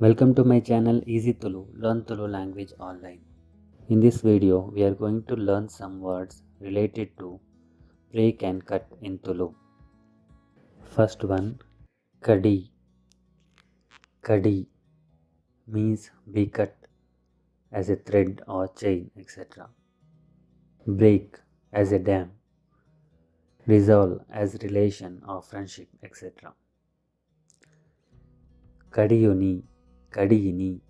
Welcome to my channel Easy Tulu, Learn Tulu language online. In this video, we are going to learn some words related to break and cut in Tulu. First one, kaDiy. kaDiy means be cut as a thread or chain, etc. Break as a dam. Resolve as relation or friendship, etc. kadiyuni, kadiyini,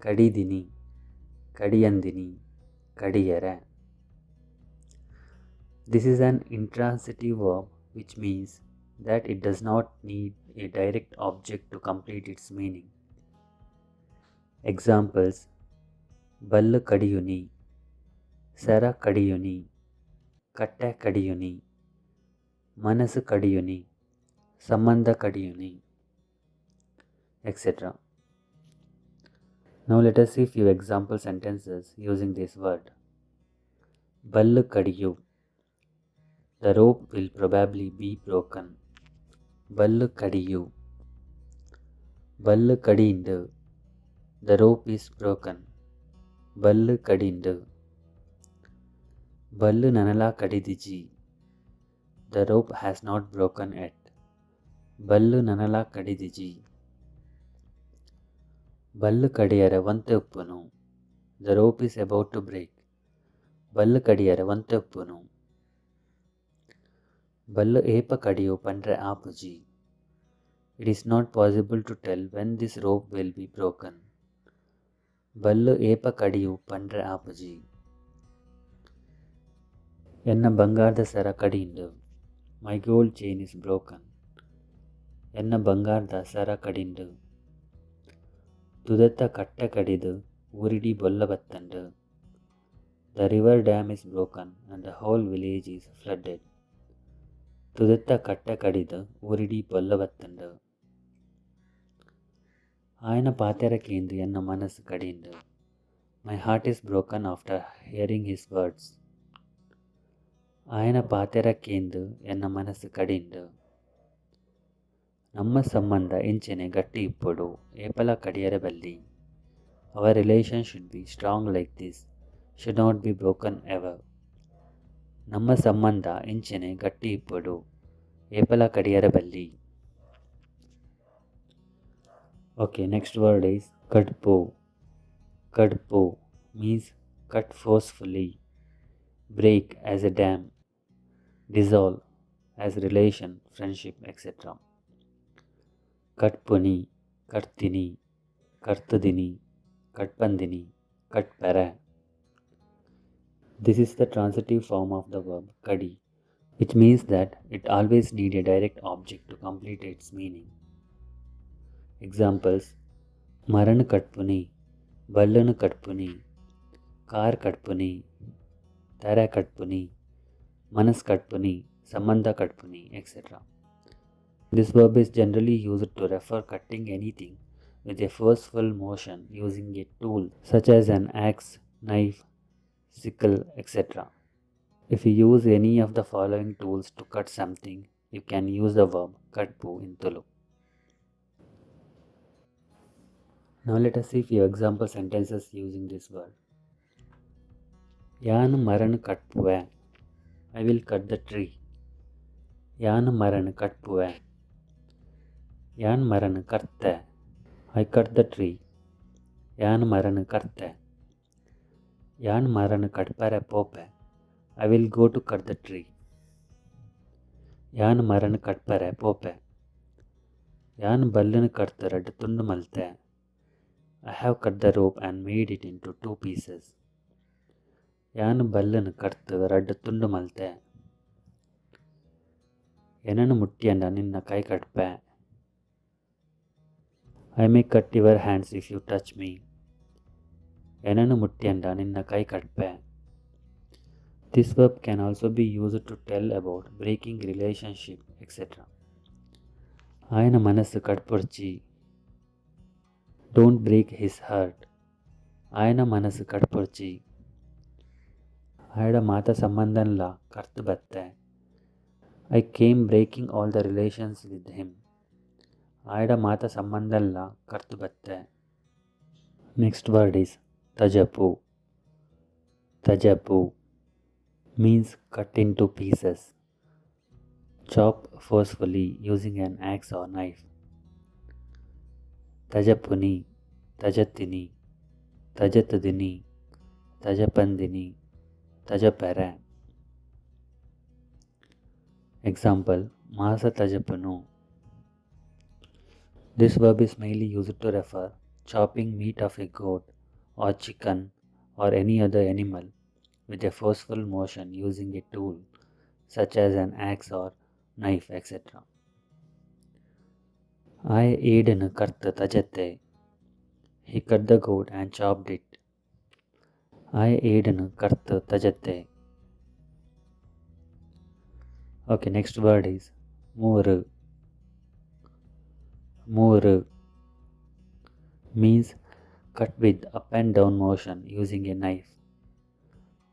kadidini, kadiyandini, kadiyara. This is an intransitive verb which means that it does not need a direct object to complete its meaning. Examples: ballu kadiyuni, sara kadiyuni, katta kadiyuni, manasu kadiyuni, sambandha kadiyuni, etc. Now let us see few example sentences using this word. Ballu kadiyu. The rope will probably be broken. Ballu kadiyu. Ballu kadindu. The rope is broken. Ballu kadindu. Ballu nanala kadidiji. The rope has not broken yet. Ballu nanala kadidiji. Ballu kadiyara vantuppunu. The rope is about to break. Ballu kadiyara vantuppunu. Ballu epa kadiyu pandra aapuji. It is not possible to tell when this rope will be broken. Ballu epa kadiyu pandra aapuji. Enna bangarda sara kadindu. My gold chain is broken. Enna bangarda sara kadindu. Tudatta katta kadidu uridi bolla battandu. The river dam is broken and the whole village is flooded. Tudatta katta kadidu uridi bolla battandu. Ayana paatera kendu enna manasu kadindu. My heart is broken after hearing his words. Ayana paatera kendu enna manasu kadindu. Namma sambandha enchene gatti ippudu epala kadiyaraballi. Our relation should be strong like this, should not be broken ever. Namma sambandha enchene gatti ippudu epala kadiyaraballi. Okay, next word is kudpu. kudpu means cut forcefully, break as a dam, dissolve as relation, friendship, etc. Katpuni, kartini, kartudini, katpandini, katpara. This is the transitive form of the verb kaDiy, which means that it always needs a direct object to complete its meaning. Examples: maranu katpuni, ballunu katpuni, kar katpuni, tara katpuni, manas katpuni, sambandha katpuni, etc. This verb is generally used to refer cutting anything with a forceful motion using a tool such as an axe, knife, sickle, etc. If you use any of the following tools to cut something, you can use the verb kudpu in Tulu. Now let us see few example sentences using this word. Yanu maranu kudpuve. I will cut the tree. Yanu maranu kudpuve. Yan maranu katte. I cut the tree. Yan maranu katte. Yan maranu kadpare pope. I will go to cut the tree. Yan maranu kadpare pope. Yan ballunu kadtu reddu tundu malte. I have cut the rope and made it into 2 pieces. Yan ballunu kadtu reddu tundu malte. Enanu muttiyanda ninna kai kadpe. I may cut your hands if you touch me. Enanu muttiyanda ninna kai kadpe. This verb can also be used to tell about breaking relationship, etc. Ayana manasu kadpurchi. Don't break his heart. Ayana manasu kadpurchi. Ayada mata sambandhanla kartu batte. I came breaking all the relations with him. Ayada mata sambandhanla kartu batte. Next word is tajapu. Tajapu means cut into pieces. Chop forcefully using an axe or knife. Tajapuni, tajatini, tajatadini, tajapandini, tajapara. Example, Masa tajapanu. This verb is mainly used to refer chopping meat of a goat or chicken or any other animal with a forceful motion using a tool such as an axe or knife, etc. I aidanu karta tajate. He cut the goat and chopped it. I aidanu karta tajate. Okay, next word is muru. Muru means cut with up and down motion using a knife.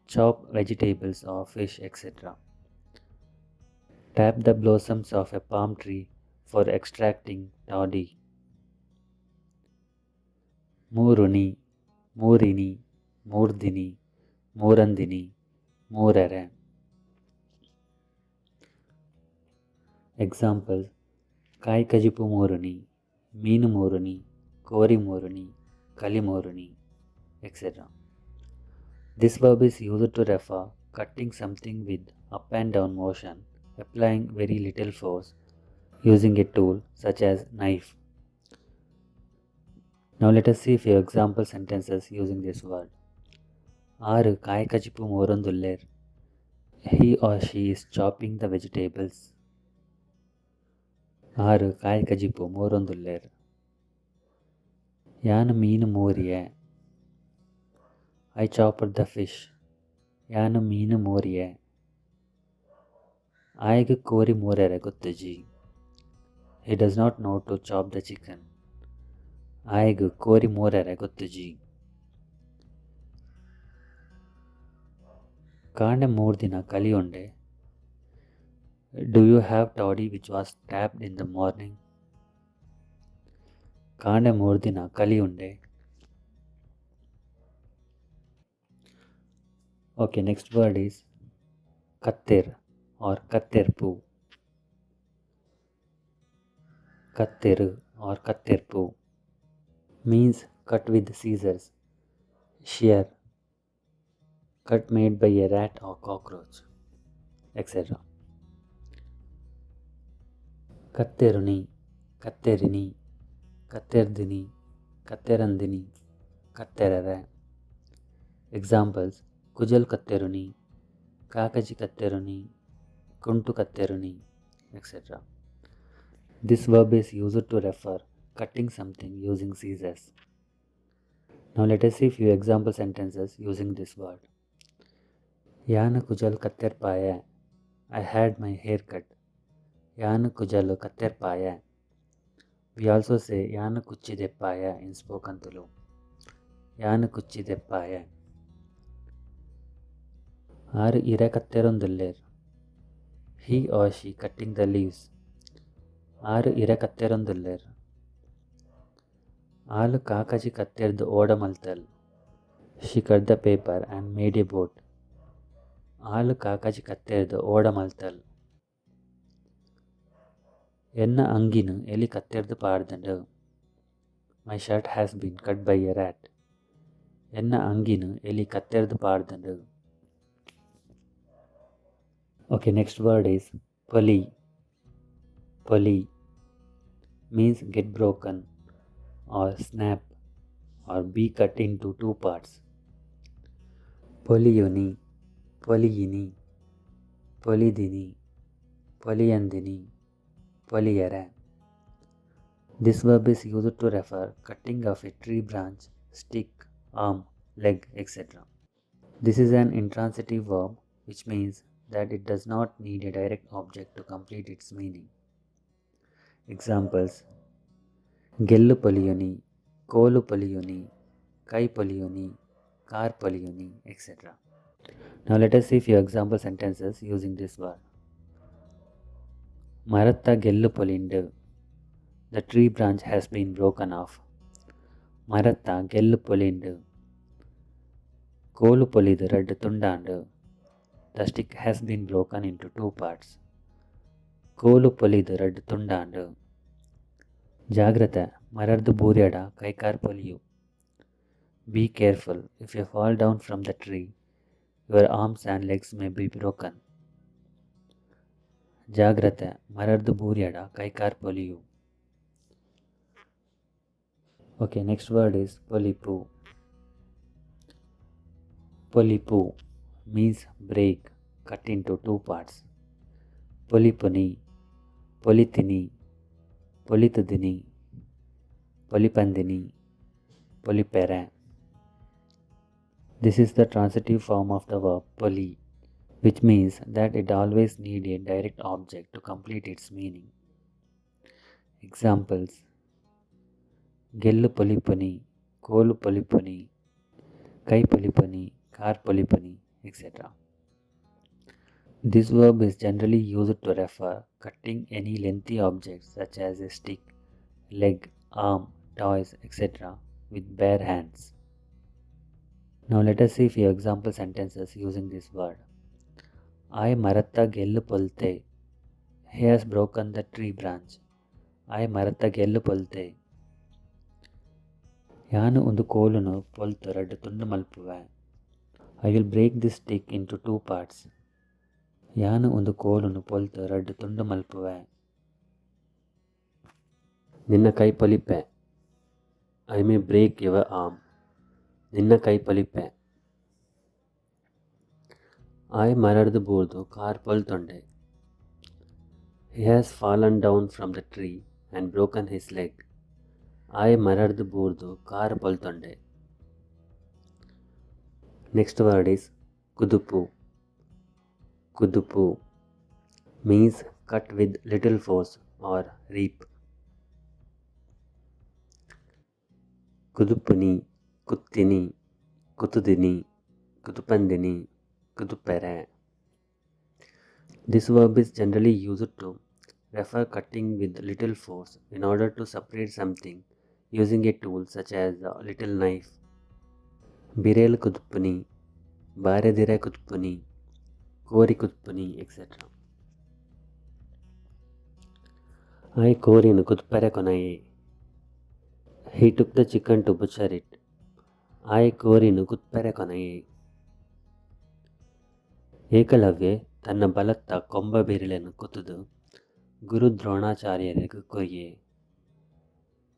Chop vegetables or fish, etc. Tap the blossoms of a palm tree for extracting toddy. Muruni, Murini, Murdini, Murandini, Murere. Examples, Kai kajipu Muruni, Meenu Muruni, Kori Muruni, Kali Muruni, etc. This verb is used to refer cutting something with up and down motion, applying very little force, using a tool such as knife. Now let us see a few example sentences using this word. Aru kai kajipu moronduller. He or she is chopping the vegetables. Aru kai kajipu moronduller. Yan meenu moriye. I chopped the fish. Yan meenu moriye. Aigu kori morere gottuji. He does not know to chop the chicken. Aigu kori morere gottuji. Kande mordina kaliyonde. Do you have toddy which was tapped in the morning? Kande mordina kaliyunde. Okay, next word is kattir or kaDirpu. Kattir or kaDirpu means cut with scissors, shear, cut made by a rat or cockroach, etc. Kattiruni, Kattirini, Kattirdini, Kattirandini, Katterere. Examples, Kujal Kattiruni, Kakaji Kattiruni, Kuntu Kattiruni, etc. This verb is used to refer cutting something using scissors. Now let us see few example sentences using this word. Yana Kujal Kattir Paya. I had my hair cut. Yana Kujalu Kattir Paya. We also say Yana Kuchi Deppaya in spoken Tulu. Yana Kuchi Deppaya. Aru ira katteronduller. He or she cutting the leaves. Aru ira katteronduller. Alu kakaji katterdu odamaltal. She cut the paper and made a boat. Alu kakaji katterdu odamaltal. Enna anginu eli katterdu paardandu. My shirt has been cut by a rat. Enna anginu eli katterdu paardandu. Okay, next word is poliy. Poliy means get broken or snap or be cut into two parts. Poliyuni, poliyini, polidini, poliyandini, poliyere. This verb is used to refer cutting of a tree branch, stick, arm, leg, etc. This is an intransitive verb which means that it does not need a direct object to complete its meaning. Examples, Gellu poliyuni, Kolu poliyuni, Kai poliyuni, Kar poliyuni, etc. Now let us see few example sentences using this word. Maratta gellu polindu. The tree branch has been broken off. ಮರತ್ತ ಗೆಲ್ಲು ಪೊಲಿಂಡು. ಕೋಲು ಪೊಲಿದು ರಡ್ಡು ತುಂಡಾಂಡು. The stick has been broken into two parts. ಕೋಲು ಪೊಲಿದು ರಡ್ಡು ತುಂಡಾಂಡು. ಜಾಗ್ರತೆ, ಮರರ್ದು ಬೂರ್ಯಾಡ ಕೈಕಾರ್ ಪೊಲಿಯು. Be careful, if you fall down from the tree, your arms and legs may be broken. ಜಾಗ್ರತೆ, ಮರರ್ದು ಬೂರ್ಯಾಡ ಕೈಕಾರ್ ಪೊಲಿಯು. Okay, next word is polipu. Polipu means break, cut into two parts. Polipuni, politini, politudini, polipandini, polipere. This is the transitive form of the verb poliy, which means that it always needs a direct object to complete its meaning. Examples: ಗೆಲ್ಲು ಪೊಲಿಪುನಿ, ಕೋಲು ಪೊಲಿಪುನಿ, ಕೈ ಪೊಲಿಪುನಿ, car ಪೊಲಿಪುನಿ, etc. This verb is generally used to refer cutting any lengthy objects such as a stick, leg, arm, toys, etc. with bare hands. Now let us see few example sentences using this word. I maratta gellu polte. He has broken the tree branch. I maratta gellu polte. ಯಾನು ಒಂದು ಕೋಲುನು ಪೊಲ್ತು ರಡ್ಡು ತುಂಡು ಮಲ್ಪುವೆ. I will break this stick into two parts. ಯಾನು ಒಂದು ಕೋಲುನು ಪೊಲ್ತು ರಡ್ಡು ತುಂಡು ಮಲ್ಪುವೆ. ನಿನ್ನ ಕೈ ಪೊಲಿಪೆ. I may break your arm. ನಿನ್ನ ಕೈ ಪೊಲಿಪೆ. I ಮರರ್ದು ಬೂರ್ದು ಕಾರ್ ಪೊಲ್ತೊಂಡೆ. He has fallen down from the tree and broken his leg. I ಮರರ್ದು ಬೂರ್ದು ಕಾರ್ ಪೊಲ್ತೊಂಡೆ. Next word is kudpu. Kudpu means cut with little force or reap. Kudupuni, kuttini, kutudini, kutupandini, kudupere. This verb is generally used to refer cutting with little force in order to separate something using a tool such as a little knife. Birel kudpuni, baredire kudpuni, kori kudpuni, etc. I korinu kudpere konaye. He took the chicken to butcher it. I korinu kudpere konaye. Ekalavya ತನ್ನ ಬಲತ್ತ ಕೊಂಬ ಬಿರಿಲೆನು ಕುತುದು ಗುರು ದ್ರೋಣಾಚಾರ್ಯರಿಗೂ ಕೊಯ್ಯೆ.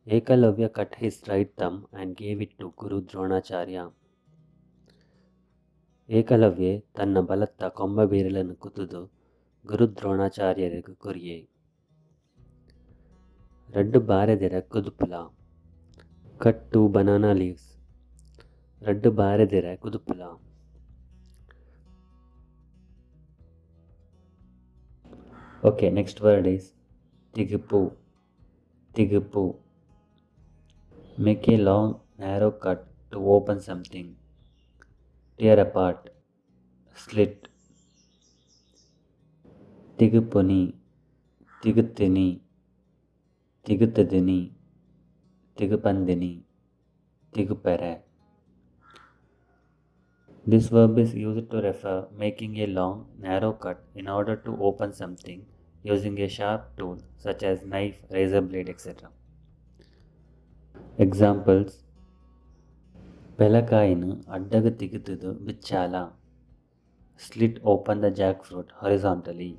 Eklavya cut his right thumb and gave it to Guru Dronacharya. Eklavya ತನ್ನ ಬಲತ್ತ ಕೊಂಬ ಬಿರಿಲೆನು ಕುತುದು ಗುರು ದ್ರೋಣಾಚಾರ್ಯರಿಗೂ ಕೊಯ್ಯೆ. ರಡ್ಡು ಬಾರೆದಿರ ಕುದುಪುಲ. Cut two banana leaves. ರಡ್ಡು ಬಾರೆದಿರ ಕುದುಪುಲ. Okay, next word is tig'pu. Tig'pu. Make a long, narrow cut to open something. Tear apart. Slit. Tig'puni, tig'tini, tig'tadini, tig'pandini, tig'pere. This verb is used to refer making a long, narrow cut in order to open something using a sharp tool such as knife, razor blade, etc. Examples: ಬೆಲಕಾಯಿನು ಅಡ್ಡಗ ತಿಗುತ್ತದು ಬಿಚ್ಚಾಲ. Slit open the jackfruit horizontally.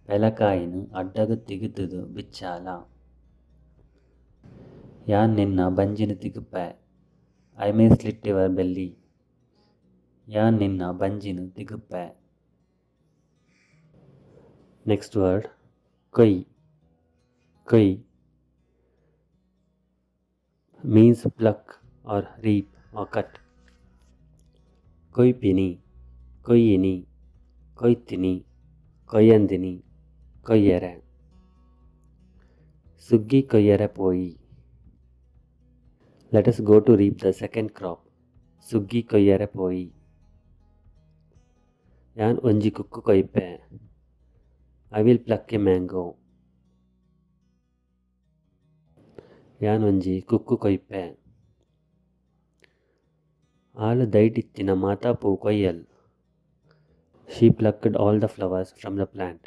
ಬೆಲಕಾಯಿನು ಅಡ್ಡಗ ತಿಗುತ್ತದು ಬಿಚ್ಚಾಲ. ಯಾನ್ ನಿನ್ನ ಬಂಜಿನ ತಿಗುಪ್ಪೆ. I may slit your belly. ಯಾನ್ ನಿನ್ನ ಬಂಜಿನು ತಿಗುಪ್ಪೆ. Next word, koi. Koi means pluck or reap or cut. Koipini, koyini, koitini, koyandini, koyere. Suggi koyere poi. Let us go to reap the second crop. Suggi koyere poi. ಯಾನ್ ಒಂಜಿ ಕುಕ್ಕು ಕೊಯ್ಪೆ. I will pluck a mango. ಯಾನ್ ಒಂಜಿ ಕುಕ್ಕು ಕೊಯ್ಪೆ. ಆಲು ದೈಟಿತ್ತಿನ ಮಾತಾಪು ಕೊಯ್ಯಲ್. She plucked all the flowers from the plant.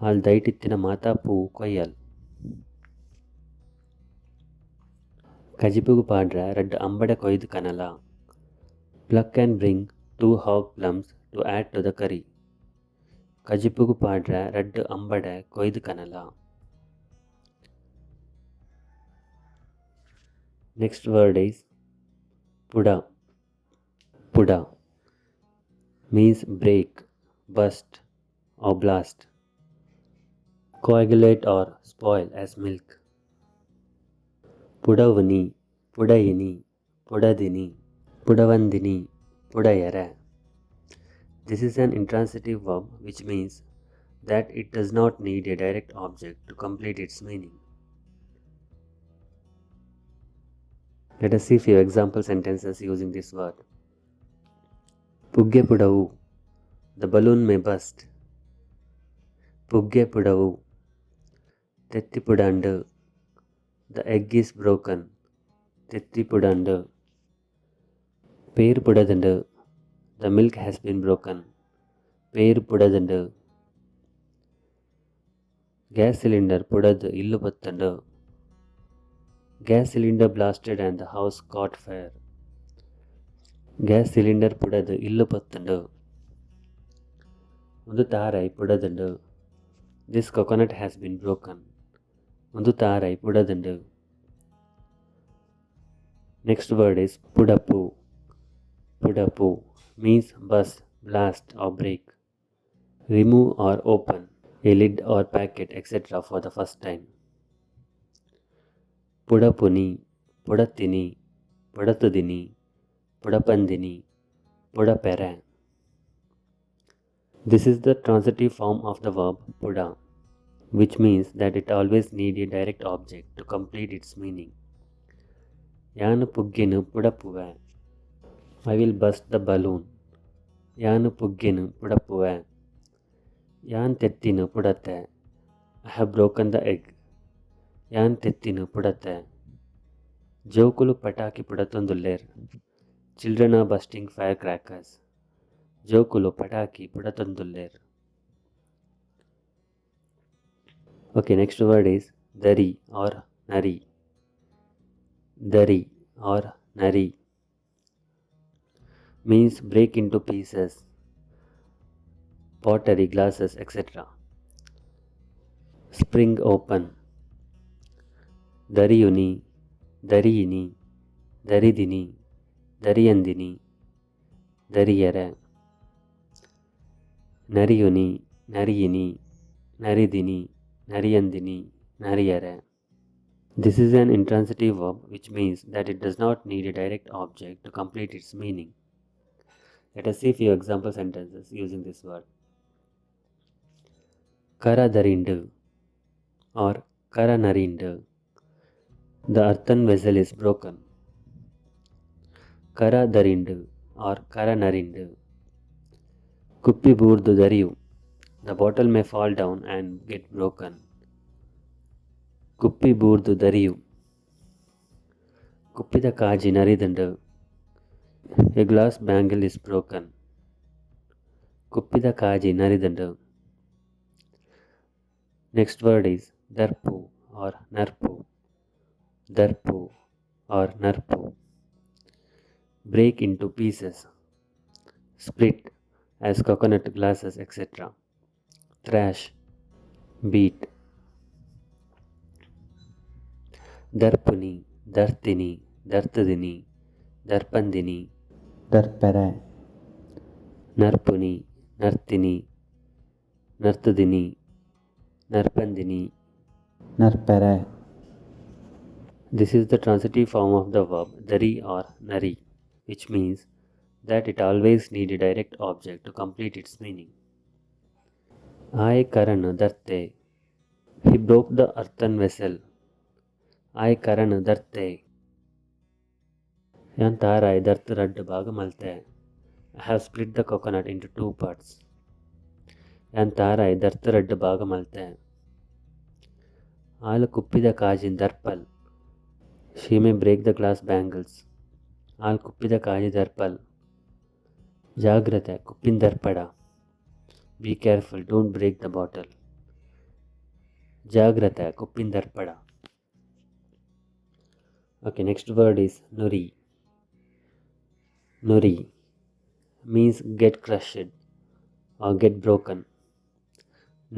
ಆಲ್ ದೈಟಿತ್ತಿನ ಮಾತಾಪು ಕೊಯ್ಯಲ್. ಕಜಿಪುಗು ಪಾಡ್ರ ರಡ್ಡ್ ಅಂಬಡೆ ಕೊಯ್ದು ಕನಲ. Pluck and bring 2 hog plums to add to the curry. ಕಜಿಪುಗು ಪಾಡ್ರ ರಡ್ಡ್ ಅಂಬಡೆ ಕೊಯ್ದು ಕನಲ. Next word is puDa. puDa means break, burst or blast, coagulate or spoil as milk. ಪುಡವನಿ, ಪುಡಯಿನಿ, ಪುಡದಿನಿ, ಪುಡವಂದಿನಿ, ಪುಡಯರ. This is an intransitive verb which means that it does not need a direct object to complete its meaning. Let us see few example sentences using this word. Pugge pudavu, the balloon may burst. Pugge pudavu, tetti pudandu, the egg is broken. Tetti pudandu. Per pudadandu, the milk has been broken. Per pudadandu. Gas cylinder pudadu illu pattandu. Gas cylinder blasted and the house caught fire. Gas cylinder pudadu illu pattandu. Undu tarai pudadandu. This coconut has been broken. Undu tarai pudadandu. Next word is puDapu. puDapu means burst, blast or break. Remove or open a lid or packet etc. for the first time. puDapuni, pudattini, pudattudini, pudapandini, pudapera. This is the transitive form of the verb puDa, which means that it always needs a direct object to complete its meaning. Yanu puggenu pudapuva. I will burst the balloon. Yanu puggenu pudapuva. Yan tettinu pudatte. I have broken the egg. Yan tettinu pudatte. Jokulu pataki pudatonduller. Children are bursting firecrackers. Jokulu pataki pudatonduller. Okay, next word is dariy or nuriy. Dariy or nuriy means break into pieces, pottery, glasses, etc. Spring open. Dariyuni, dariyini, daridini, dariyandini, dariyara. Nariyuni, nariyini, naridini, nariyandini, nariyara. This is an intransitive verb which means that it does not need a direct object to complete its meaning. Let us see few example sentences using this word. Kara darindu or kara narindu. The earthen vessel is broken. Kara darindu or kara narindu. Kuppi burdu dariyu. The bottle may fall down and get broken. Kuppi burdu dariyu. Kuppida kaji naridandu. A glass bangle is broken. Kuppida kaji naridandu. Next word is darpu or nurpu. Darpu or nurpu. Break into pieces. Split as coconut glasses etc. Thrash. Beat. Darpuni, dartini, dartudini, darpandini, darpara. Narpuni, nartini, nartudini, narpandini, narpara. This is the transitive form of the verb dariy or nuriy, which means that it always needs a direct object to complete its meaning. Ai karanu darte. He broke the earthen vessel. Ai karanu darte. Yan tarai dart raddu bhagamalte. I have split the coconut into 2 parts. Yan tarai dart raddu bhagamalte. Alu kuppida kajin darpal. She may break the glass bangles. Al ಕುಪ್ಪಿದ ಕಾಯಿ ದರ್ಪಲ್. ಜಾಗ್ರತೆ ಕುಪ್ಪಿನ ದರ್ಪಡ. Be careful, don't break the bottle. ಜಾಗ್ರತೆ ಕುಪ್ಪಿನ ದರ್ಪಡ. Okay, next word is nuriy. Nuriy means get crushed or get broken.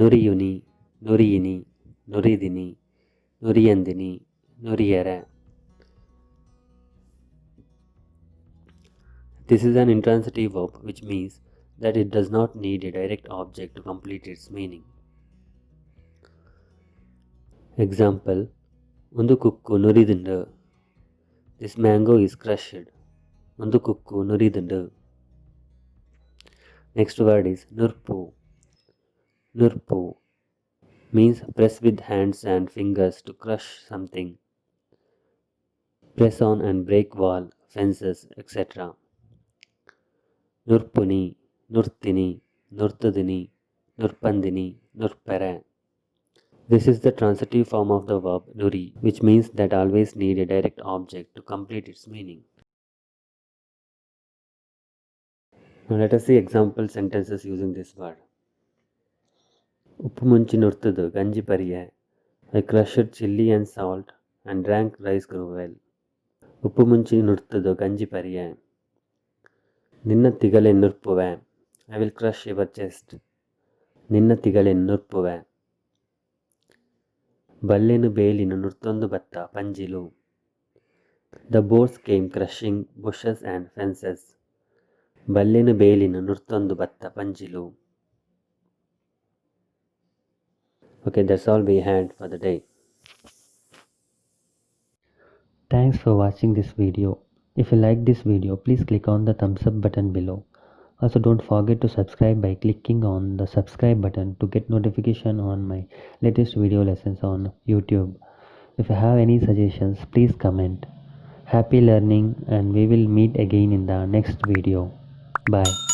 Nuriyuni, nuriyini, nuridini, nuriyandini, nuriyara. This is an intransitive verb which means that it does not need a direct object to complete its meaning. Example, ಒಂದು ಕುಕ್ಕು ನುರಿದುಂಡು. This mango is crushed. ಒಂದು ಕುಕ್ಕು ನುರಿದುಂಡು. Next word is nurpu. Nurpu means press with hands and fingers to crush something. Press on and break wall, fences, etc. Nurpuni, nurtini, nurtudini, nurpandini, nurpere. This is the transitive form of the verb nuriy, which means that always need a direct object to complete its meaning. Now let us see example sentences using this word. ಉಪ್ಪು ಮುಂಚಿ ನುರ್ತದು ಗಂಜಿ ಪರಿಯೆ. I crushed chilli and salt and drank rice gruel. ಉಪ್ಪು ಮುಂಚಿ ನುರ್ತದು ಗಂಜಿ ಪರಿಯೆ. ನಿನ್ನ ತಿಗಲೆ ನುರ್ಪುವೆ. I will crush your chest. ನಿನ್ನ ತಿಗಲೆ ನುರ್ಪುವೆ. ಬಲ್ಲೆನು ಬೇಲಿನು ನುರ್ತೊಂದು ಬತ್ತ ಪಂಜಿಲು. The boats came crushing bushes and fences. ಬಲ್ಲೆನು ಬೇಲಿನು ನುರ್ತೊಂದು ಬತ್ತ ಪಂಜಿಲು. Okay, that's all we had for the day. Thanks for watching this video. If you like this video, please click on the thumbs up button below. Also, don't forget to subscribe by clicking on the subscribe button to get notification on my latest video lessons on YouTube. If you have any suggestions, please comment. Happy learning, and we will meet again in the next video. Bye.